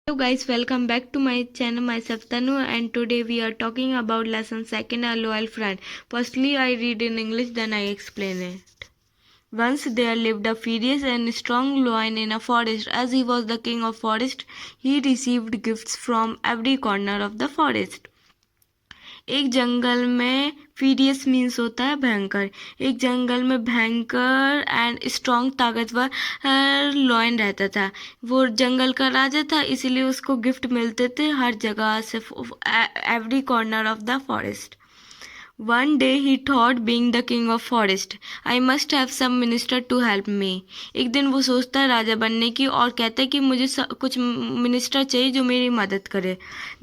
Hello guys, welcome back to my channel. Myself Tanu, and today we are talking about lesson second, a loyal friend. Firstly, I read in English, then I explain it. Once there lived a furious and strong lion in a forest. As he was the king of forest, he received gifts from every corner of the forest. एक जंगल में फीरियस means होता है भयंकर. एक जंगल में भयंकर and strong ताकतवर lion रहता था. वो जंगल का राजा था, इसीलिए उसको गिफ्ट मिलते थे हर जगह से, every corner of the forest. One day he thought, being the king of forest, I must have some minister to help me. एक दिन वो सोचता है राजा बनने की और कहता है कि मुझे कुछ मिनिस्टर चाहिए जो मेरी मदद करे.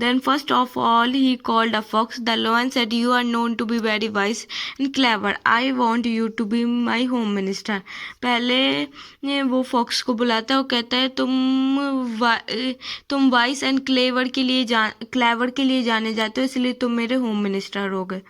Then first of all he called a fox. The lion said, You are known to be very wise and clever. I want you to be my home minister. पहले वो फॉक्स को बुलाता है और कहता है तुम वाइस एंड क्लेवर के लिए जाने जाते हो, इसलिए तुम मेरे होम मिनिस्टर हो गए.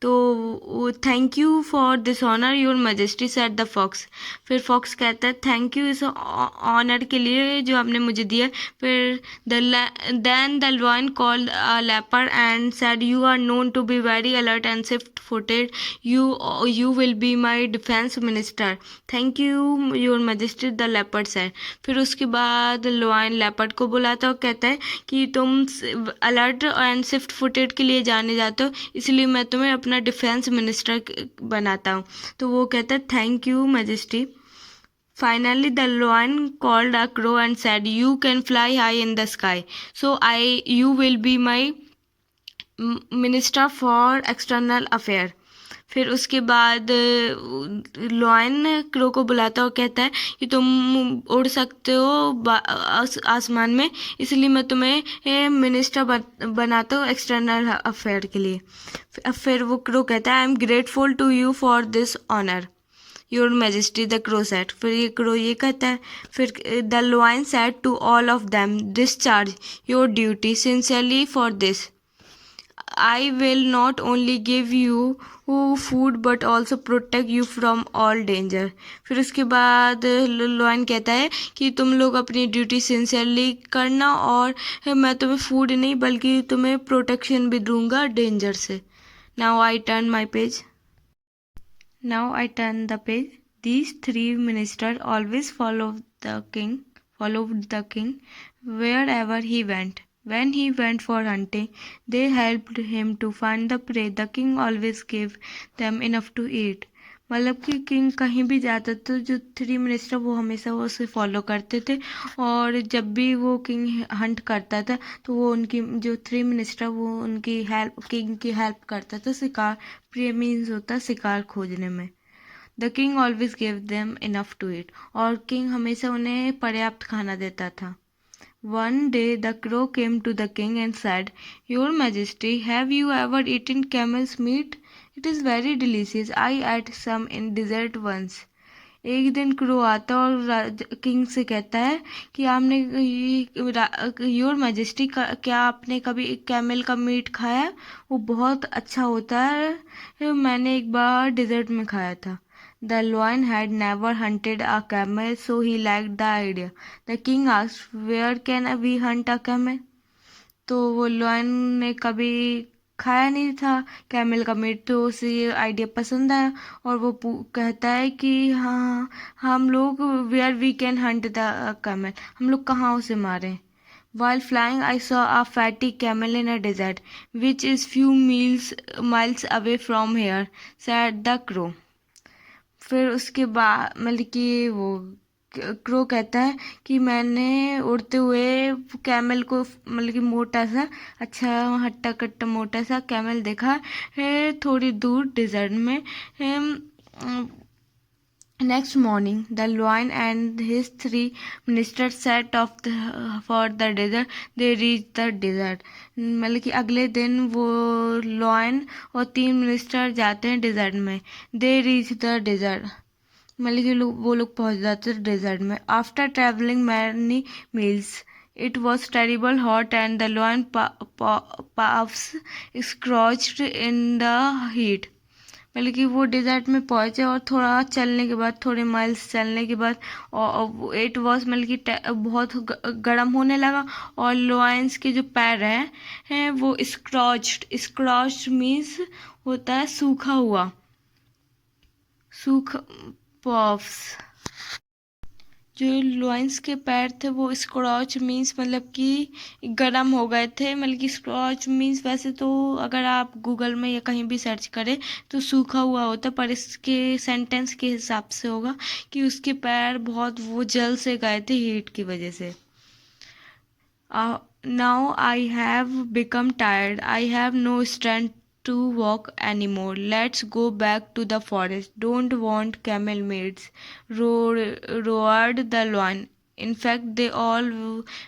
तो thank you for this honour your majesty, said the fox. फिर फॉक्स कहता है थैंक यू इस ऑनर के लिए जो आपने मुझे दिया. फिर then the lion called a leopard and said, you are known to be very alert and swift footed. You will be my defence minister. Thank you your majesty, the leopard said. फिर उसके बाद lion leopard को बुलाता है और कहता है कि तुम अलर्ट एंड स्विफ्ट फुटेड के लिए जाने जाते हो, इसलिए मैं तुम्हें अपना डिफेंस मिनिस्टर बनाता हूँ. तो वो कहता है thank you majesty. Finally, the lion called a crow and said, You can fly high in the sky, so you will be my minister for external affair. फिर उसके बाद लॉयन क्रो को बुलाता और कहता है कि तुम उड़ सकते हो आसमान में, इसलिए मैं तुम्हें मिनिस्टर बनाता हूँ एक्सटर्नल अफेयर के लिए. फिर वो क्रो कहता है, I am grateful to you for this honour your majesty, the crow said. फिर ये क्रो ये कहता है. फिर the lion said to all of them, discharge your duty sincerely for this. I will not only give you food but also protect you from all danger. फिर उसके बाद lion कहता है कि तुम लोग अपनी ड्यूटी सिंसियरली करना और मैं तुम्हें फूड नहीं बल्कि तुम्हें प्रोटेक्शन भी दूंगा डेंजर से. Now I turn the page. These three ministers always followed the king wherever he went. When he went for hunting, they helped him to find the prey. The king always gave them enough to eat. मतलब कि king कहीं भी जाता था, जो three minister वो हमेशा वो उसे फॉलो करते थे, और जब भी वो किंग हंट करता था तो वो उनकी जो थ्री मिनिस्टर वो उनकी किंग की हेल्प करता था. शिकार प्रिय मीन्स होता है शिकार खोजने में. The king always gave them enough to eat. और किंग हमेशा उन्हें पर्याप्त खाना देता था. One day the crow came to the king and said, Your Majesty, have you ever eaten camel's meat? It is very delicious. I ate some in desert once. एक दिन crow आता और किंग से कहता है कि आपने योर मैजेस्टी क्या आपने कभी कैमल का मीट खाया? वो बहुत अच्छा होता है, मैंने एक बार डिजर्ट में खाया था. The lion had never hunted a camel, so he liked the idea. The king asked, Where can we hunt a camel? तो वो lion ने कभी खाया नहीं था कैमल का मीट, तो उसे ये आइडिया पसंद आया और वो कहता है कि हाँ हम लोग where we can hunt the camel, हम लोग कहाँ उसे मारें. While flying, I saw a fatty camel in a desert, which is few miles away from here, said the crow. फिर उसके बाद मतलब कि वो क्रो कहता है कि मैंने उड़ते हुए कैमल को मतलब कि मोटा सा अच्छा हट्टा कट्टा मोटा सा कैमल देखा है थोड़ी दूर डिजर्ट में. Next morning, the lion and his three ministers set off for the desert. They reached the desert. मतलब कि अगले दिन वो lion और तीन मिनिस्टर जाते हैं डिजर्ट में. They reached the desert. मतलब कि वो लोग पहुंच जाते हैं डिजर्ट में. After traveling many miles, it was terrible hot and the lion puffs scorched in the heat. मतलब कि वो डिज़र्ट में पहुँचे और थोड़ा चलने के बाद, थोड़े माइल्स चलने के बाद, और इट वॉज मतलब कि बहुत गर्म होने लगा, और लॉयंस के जो पैर हैं वो स्क्रॉच्ड मीन्स होता है सूखा हुआ, सूख पॉफ्स। जो लॉयंस के पैर थे वो स्क्रॉच मीन्स मतलब कि गर्म हो गए थे। मतलब कि स्क्रॉच मीन्स वैसे तो अगर आप गूगल में या कहीं भी सर्च करें तो सूखा हुआ होता, पर इसके सेंटेंस के हिसाब से होगा कि उसके पैर बहुत वो जल से गए थे हीट की वजह से। Now I have become tired. I have no strength to walk anymore. Let's go back to the forest. Don't want camel maids, roared the lion. In fact, they all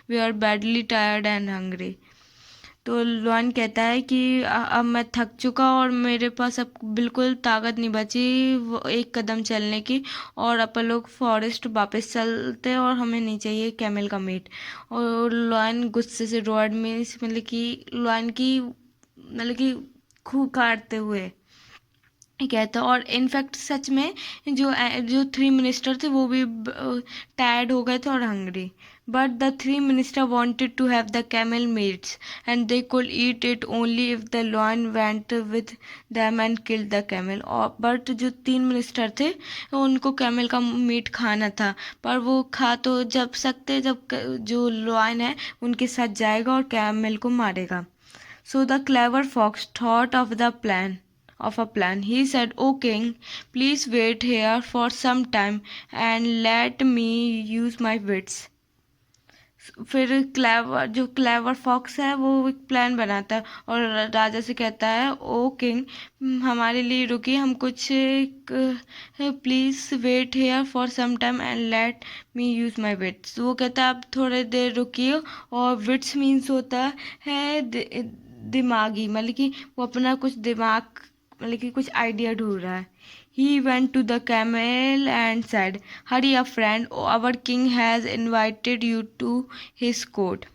were badly tired and hungry. तो lawn कहता है कि अब मैं थक चुका और मेरे पास अब बिल्कुल ताकत नहीं बची वो एक कदम चलने की, और अपन लोग फॉरेस्ट वापस चलते और हमें नहीं चाहिए कैमल का मीट। और लॉन गुस्से से रोड में मतलब कि लॉन की मतलब कि खूब काटते हुए कहता। और इनफैक्ट सच में जो जो थ्री मिनिस्टर थे वो भी टायर्ड हो गए थे और hungry, but the three minister wanted to have the camel meats and they could eat it only if the lion went with them and killed the camel. और बट जो तीन मिनिस्टर थे उनको कैमल का मीट खाना था, पर वो खा तो जब सकते जब जो लॉयन है उनके साथ जाएगा और कैमल को मारेगा। So the clever fox thought of the plan. He said, "O king, please wait here for some time and let me use my wits." फिर जो क्लेवर फॉक्स है वो एक प्लान बनाता है और राजा से कहता है, ओ किंग, हमारे लिए रुकिए, हम कुछ please wait here for some time and let me use my wits. वो कहता है आप थोड़े देर रुकिए, और विट्स मीन्स होता है दिमागी, मतलब कि वो अपना कुछ दिमाग मतलब कि कुछ आइडिया ढूंढ रहा है। He went to the camel and said, "Hurry up, friend. Our king has invited you to his court."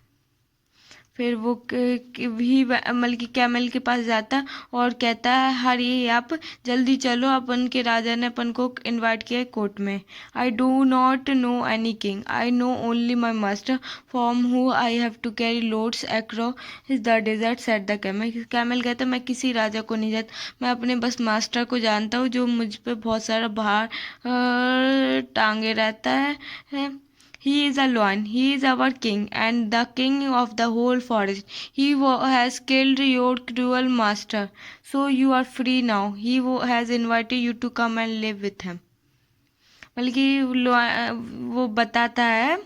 फिर वो भी मतलब कि कैमल के पास जाता और कहता है, हरी आप जल्दी चलो, अपन के राजा ने अपन को इनवाइट किया है कोर्ट में। I do not know any king, I know only my master from who I have to carry loads across the desert, said the camel. Camel कहता है मैं किसी राजा को नहीं जानता, मैं अपने बस मास्टर को जानता हूँ जो मुझ पर बहुत सारा भार टांगे रहता है। He is a lion. He is our king and the king of the whole forest. He has killed your cruel master, so you are free now. He has invited you to come and live with him. मतलब कि वो बताता है,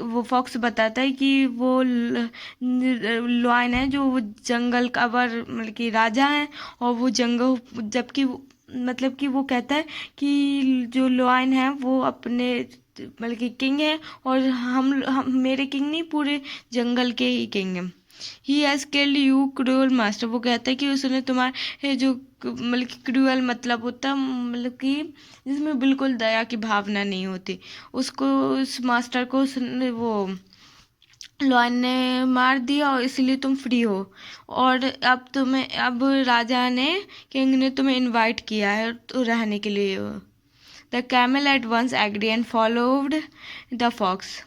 वो fox बताता है कि वो लॉयन है जो वो जंगल का मतलब कि राजा है, और वो जंगल जबकि मतलब कि वो कहता है कि जो लॉयन है वो अपने मतलब कि किंग है, और हम मेरे किंग नहीं, पूरे जंगल के ही किंग हैं। He has killed you cruel master. वो कहता है कि उसने तुम्हारे जो मतलब कि क्रूअल मतलब होता मतलब कि जिसमें बिल्कुल दया की भावना नहीं होती, उसको उस मास्टर को उसने वो लॉयन ने मार दिया और इसलिए तुम फ्री हो, और अब राजा ने किंग ने तुम्हें इनवाइट किया है तो रहने के लिए। The camel at once agree and followed the fox.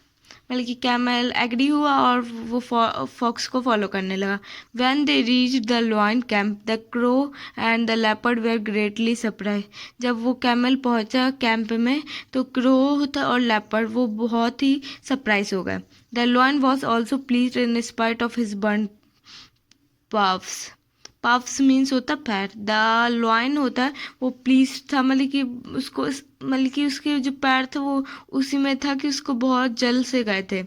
मतलब कि कैमल एग्री हुआ और वो फॉक्स को फॉलो करने लगा। When they reach the lion camp the crow and the leopard were greatly surprise. जब वो कैमल पहुंचा कैंप में तो क्रो होता और लेपर्ड वो बहुत ही सरप्राइज हो गए। The lion was also please in spite of his burn paws. Paws means होता पैर। द लॉयन होता है वो प्लीज था, मतलब कि उसको मतलब कि उसके जो पैर थे वो उसी में था कि उसको बहुत जल से गए थे।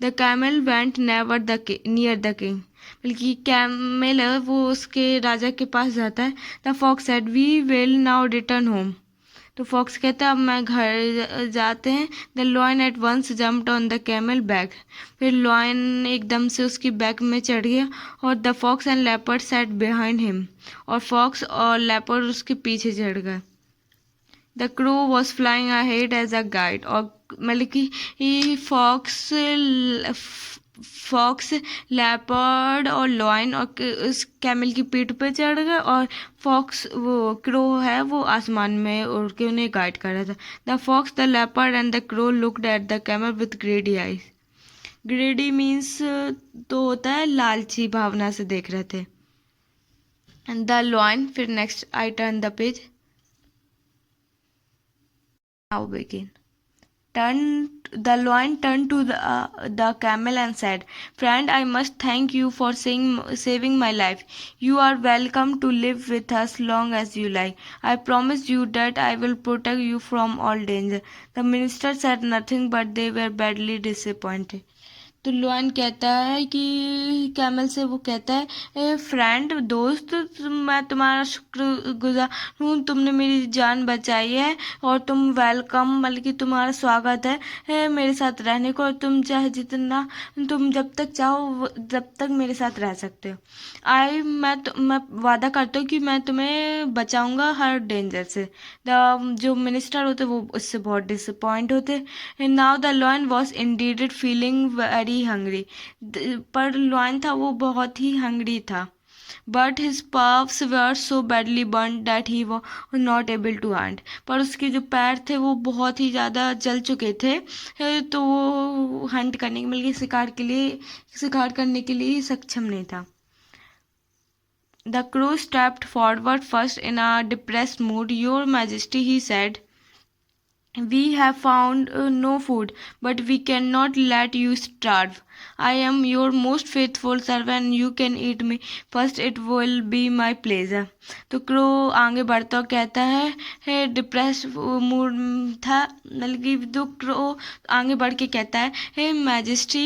The camel went never the near the king. मतलब कि कैमल है वो उसके राजा के पास जाता है। The fox said, we will now return home. तो फॉक्स कहता है अब मैं घर जाते हैं। The lion at once jumped on the camel back. फिर लॉयन एकदम से उसकी बैक में चढ़ गया, और the fox and leopard sat behind him. और फॉक्स और लेपर्ड उसके पीछे चढ़ गए। The crow was flying ahead as a guide. और मतलब कि फॉक्स फॉक्स, लेपर्ड और लॉयन और उस कैमल की पीठ पे चढ़ गए, और फॉक्स वो क्रो है वो आसमान में उड़ के उन्हें गाइड कर रहा था. The fox, the leopard and the crow looked at the camel with greedy eyes. Greedy means तो होता है लालची भावना से देख रहे थे. एंड द लॉयन, फिर next I turn the page. Now begin. The lion turned to the camel and said, "Friend, I must thank you for saving my life. You are welcome to live with us long as you like. I promise you that I will protect you from all danger." The minister said nothing, but they were badly disappointed. तो lion कहता है कि camel से, वो कहता है, ए friend, दोस्त, मैं तुम्हारा शुक्रगुजार हूँ, तुमने मेरी जान बचाई है और तुम वेलकम, मतलब कि तुम्हारा स्वागत है मेरे साथ रहने को, और तुम चाहे जितना, तुम जब तक चाहो जब तक मेरे साथ रह सकते हो. मैं वादा करता हूँ कि मैं तुम्हें बचाऊंगा हर डेंजर से. जो मिनिस्टर होते वो उससे बहुत डिसअपॉइंट होते. Now the lion was indeed feeling very hungry. पर लॉयन था वो बहुत ही हंग्री था. But his paws were so badly burn that he was not able to hunt. पर उसके जो पैर थे वो बहुत ही ज़्यादा जल चुके थे, तो वो हंट करने के, मतलब शिकार करने के लिए सक्षम नहीं था. The crow stepped forward first in a depressed mood. "Your Majesty," he said, "we have found no food, but we cannot let you starve. I am your most faithful servant. You can eat me first. It will be my pleasure." तो crow आगे बढ़ता और कहता है depress mood था, मतलब कि जो क्रो आगे बढ़ के कहता है, हे मैजेस्टी,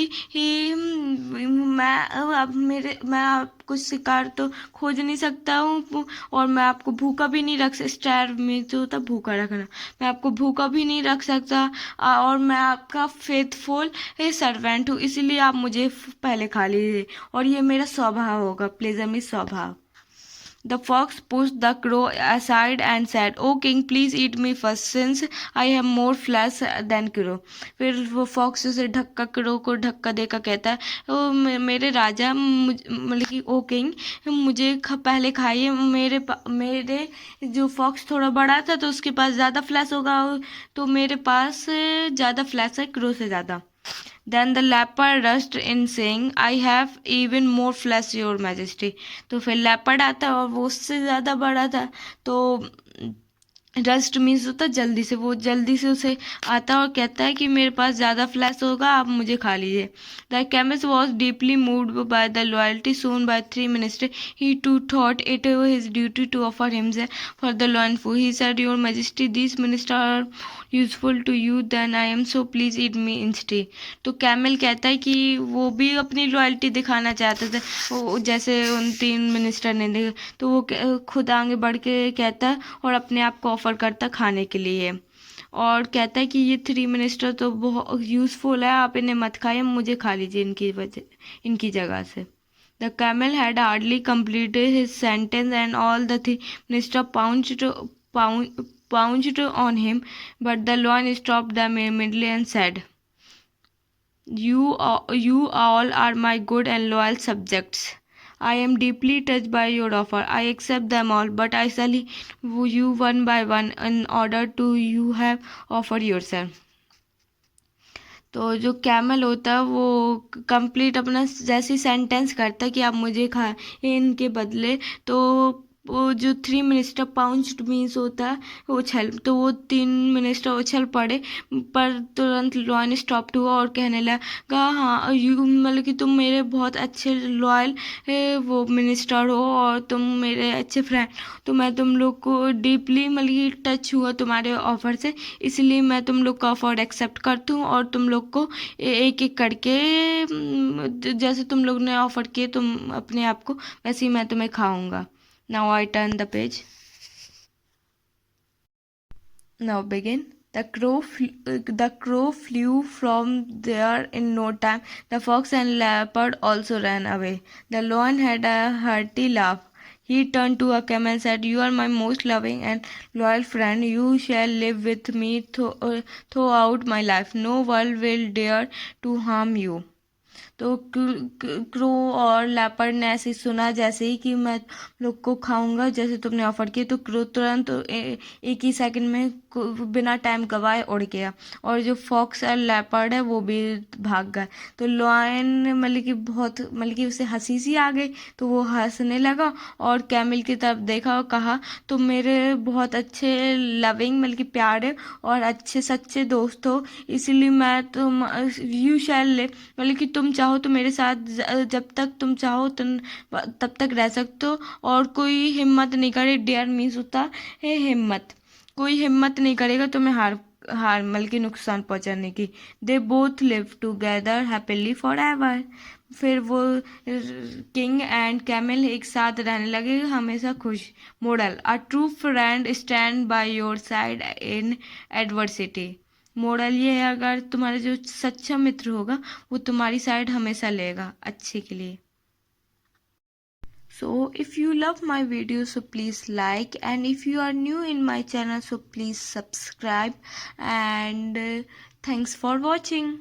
मैं आपको शिकार तो खोज नहीं सकता हूँ, और मैं आपको भूखा भी नहीं रख सकता. स्टार्व में जो होता भूखा रखना, मैं आपको भूखा भी नहीं रख सकता, और मैं आपका फेथफुल सर्वेंट हूँ, इसीलिए आप मुझे पहले खा लीजिए, और ये मेरा स्वभाव होगा, प्लेजर में स्वभाव. The fox pushed the crow aside and said, "Oh king, please eat me first, since I have more flesh than crow." फिर वो फॉक्स उसे क्रो को धक्का देकर कहता है, ओ मेरे राजा, मतलब कि ओ किंग, मुझे पहले खाइए. मेरे जो फॉक्स थोड़ा बड़ा था तो उसके पास ज़्यादा फ्लैश होगा, तो मेरे पास ज़्यादा फ्लैश है क्रो से ज़्यादा. Then the leopard rushed in saying, "I have even more flesh, your majesty." तो फिर leopard आता और वो उससे ज़्यादा बड़ा था, तो रस्ट मीन्स होता जल्दी से, वो जल्दी से उसे आता और कहता है कि मेरे पास ज़्यादा फ्लैश होगा, आप मुझे खा लीजिए. The chemist was deeply moved by the loyalty shown by three minister. He too thought it his duty to offer himself for the lion food. He said, "your majesty, this minister are useful to you, then I am so please eat me instead." तो camel कहता है कि वो भी अपनी loyalty दिखाना चाहते थे, वो जैसे उन तीन मिनिस्टर ने देखा, तो वो खुद आगे बढ़ के कहता है और अपने आप को ऑफर करता खाने के लिए, और कहता है कि ये थ्री मिनिस्टर तो बहुत यूजफुल है, आप इन्हें मत खाइए, मुझे खा लीजिए इनकी जगह से. The camel had hardly completed his sentence and all the three ministers pounced on him, but the lion stopped them immediately and said, you all are my good and loyal subjects. I am deeply touched by your offer. I accept them all, but I shall you one by one in order to you have offered yourself. तो जो camel होता है वो complete अपना जैसे sentence करता है कि आप मुझे खा इनके बदले, तो वो जो थ्री मिनिस्टर पाउंच्ड मीन्स होता है उछल, तो वो तीन मिनिस्टर उछल पड़े, पर तुरंत लॉयन स्टॉप हुआ और कहने लगा, हाँ मतलब कि तुम मेरे बहुत अच्छे लॉयल वो मिनिस्टर हो और तुम मेरे अच्छे फ्रेंड, तो मैं तुम लोग को डीपली मतलब कि टच हुआ तुम्हारे ऑफर से, इसलिए मैं तुम लोग का ऑफर एक्सेप्ट करती हूँ, और तुम लोग को एक एक करके जैसे तुम लोग ने ऑफर किए तुम अपने आप को, वैसे ही मैं तुम्हें खाऊंगा. Now I turn the page. Now begin. The crow flew from there in no time. The fox and leopard also ran away. The lion had a hearty laugh. He turned to a camel and said, "You are my most loving and loyal friend. You shall live with me throughout my life. No one will dare to harm you." तो crow और leopard ने ऐसे सुना जैसे ही कि मैं लोग को खाऊंगा जैसे तुमने ऑफर किया, तो क्रो तुरंत एक ही सेकंड में बिना टाइम गवाए उड़ गया, और जो फॉक्स और लेपर्ड है वो भी भाग गए। तो लॉयन मतलब कि बहुत मतलब कि उसे हंसी सी आ गई, तो वो हंसने लगा और कैमल की तरफ देखा और कहा तुम मेरे बहुत अच्छे लविंग मतलब कि प्यारे और अच्छे सच्चे दोस्त हो, इसलिए मैं तुम यू शैल लिव मतलब कि तुम चाहो तो मेरे साथ जब तक तुम चाहो तुम तब तक रह सकते हो, और कोई हिम्मत नहीं करे, डेयर मीन्स होता है हिम्मत, कोई हिम्मत नहीं करेगा तुम्हें हार हार मतलब कि नुकसान पहुंचाने की। They both live together happily for ever. फिर वो किंग एंड कैमल एक साथ रहने लगे हमेशा खुश। Moral, a true friend stand by your side in adversity. Moral ये है, अगर तुम्हारा जो सच्चा मित्र होगा वो तुम्हारी साइड हमेशा लेगा अच्छे के लिए। So if you love my video, so please like, and if you are new in my channel, so please subscribe, and thanks for watching.